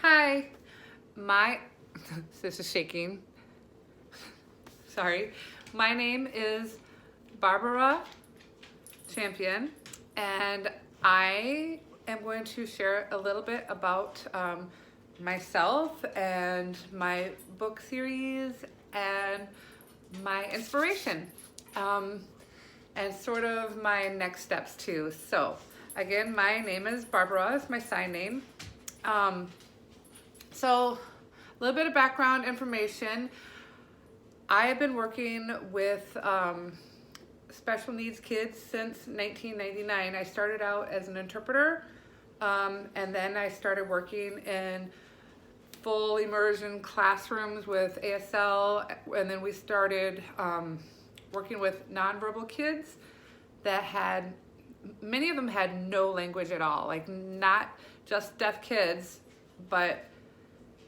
Hi, my, this is shaking, sorry. My name is Barbara Champion, and I am going to share a little bit about myself and my book series and my inspiration, and sort of my next steps too. So again, my name is Barbara, it's my sign name. So a little bit of background information. I have been working with special needs kids since 1999. I started out as an interpreter, and then I started working in full immersion classrooms with ASL, and then we started working with nonverbal kids that had, many of them had no language at all, like not just deaf kids, but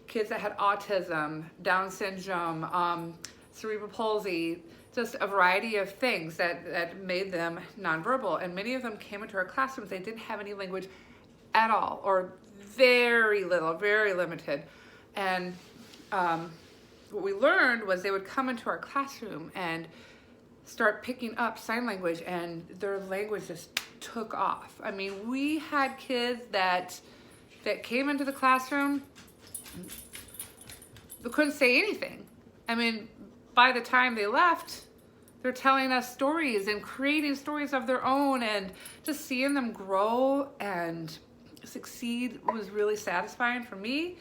kids that had autism, Down syndrome, cerebral palsy, just a variety of things that made them nonverbal. And many of them came into our classrooms, they didn't have any language at all, or very little, very limited. And what we learned was they would come into our classroom and start picking up sign language, and their language just took off. I mean, we had kids that came into the classroom but couldn't say anything. I mean, by the time they left, they're telling us stories and creating stories of their own, and just seeing them grow and succeed was really satisfying for me.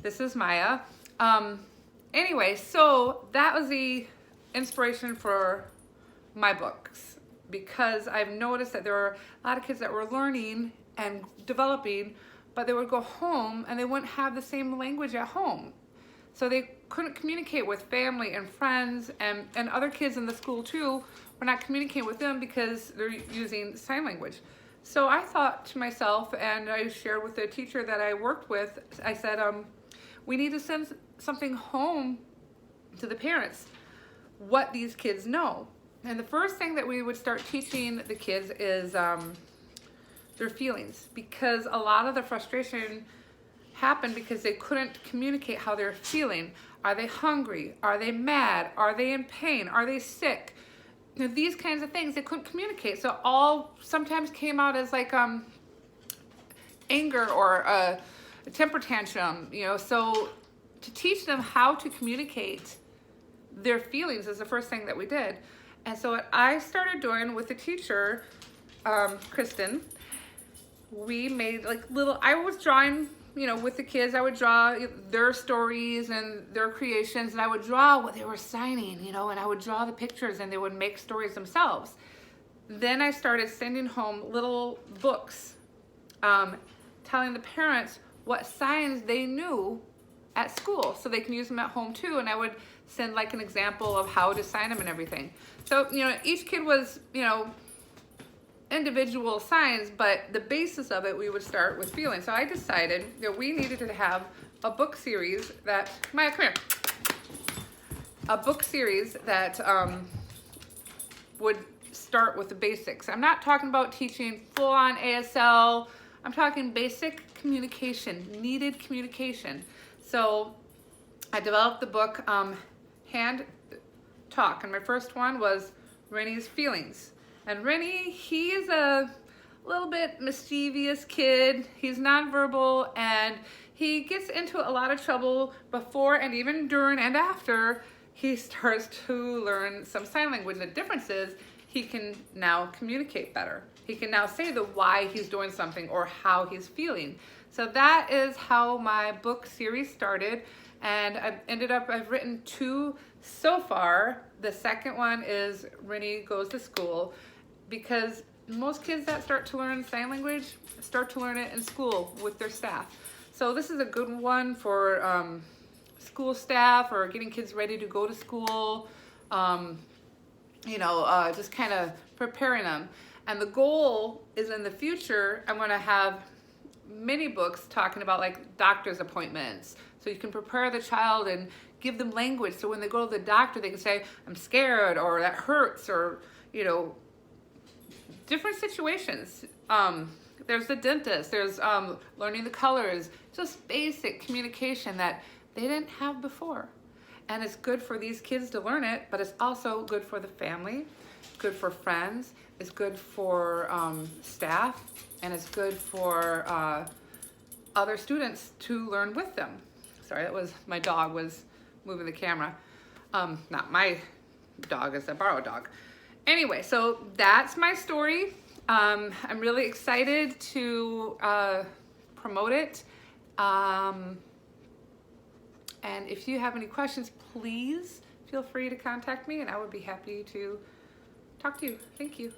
This is Maya. Anyway, so that was the inspiration for my books, because I've noticed that there were a lot of kids that were learning and developing, but they would go home and they wouldn't have the same language at home. So they couldn't communicate with family and friends, and other kids in the school too were not communicating with them because they're using sign language. So I thought to myself, and I shared with the teacher that I worked with, I said, we need to send something home to the parents, what these kids know. And the first thing that we would start teaching the kids is their feelings, because a lot of the frustration happened because they couldn't communicate how they're feeling. Are they hungry? Are they mad? Are they in pain? Are they sick? You know, these kinds of things they couldn't communicate. So all sometimes came out as like anger or a temper tantrum, you know. So to teach them how to communicate their feelings is the first thing that we did. And so what I started doing with the teacher, Kristen, we made like little, I was drawing, you know, with the kids, I would draw their stories and their creations, and I would draw what they were signing, you know, and I would draw the pictures, and they would make stories themselves. Then I started sending home little books, telling the parents what signs they knew at school so they can use them at home too. And I would send like an example of how to sign them and everything. So, you know, each kid was, you know, individual signs, but the basis of it, we would start with feelings. So I decided that we needed to have a book series that, Maya, come here. A book series that would start with the basics. I'm not talking about teaching full-on ASL. I'm talking basic communication, needed communication. So I developed the book Hand Talk, and my first one was Rennie's Feelings. And Rennie, he's a little bit mischievous kid. He's nonverbal, and he gets into a lot of trouble before and even during and after he starts to learn some sign language. The difference is he can now communicate better. He can now say the why he's doing something or how he's feeling. So that is how my book series started. And I've written 2 so far. The second one is Rennie Goes to School, because most kids that start to learn sign language start to learn it in school with their staff. So this is a good one for school staff or getting kids ready to go to school, you know, just kind of preparing them. And the goal is in the future, I'm going to have many books talking about like doctor's appointments. So you can prepare the child and give them language. So when they go to the doctor, they can say, I'm scared, or that hurts, or, you know, different situations. There's the dentist. There's learning the colors. Just basic communication that they didn't have before. And it's good for these kids to learn it, but it's also good for the family, good for friends, it's good for staff, and it's good for other students to learn with them. Sorry, that was my dog was moving the camera. Not my dog, it's a borrowed dog. Anyway, so that's my story. I'm really excited to promote it. And if you have any questions, please feel free to contact me and I would be happy to talk to you. Thank you.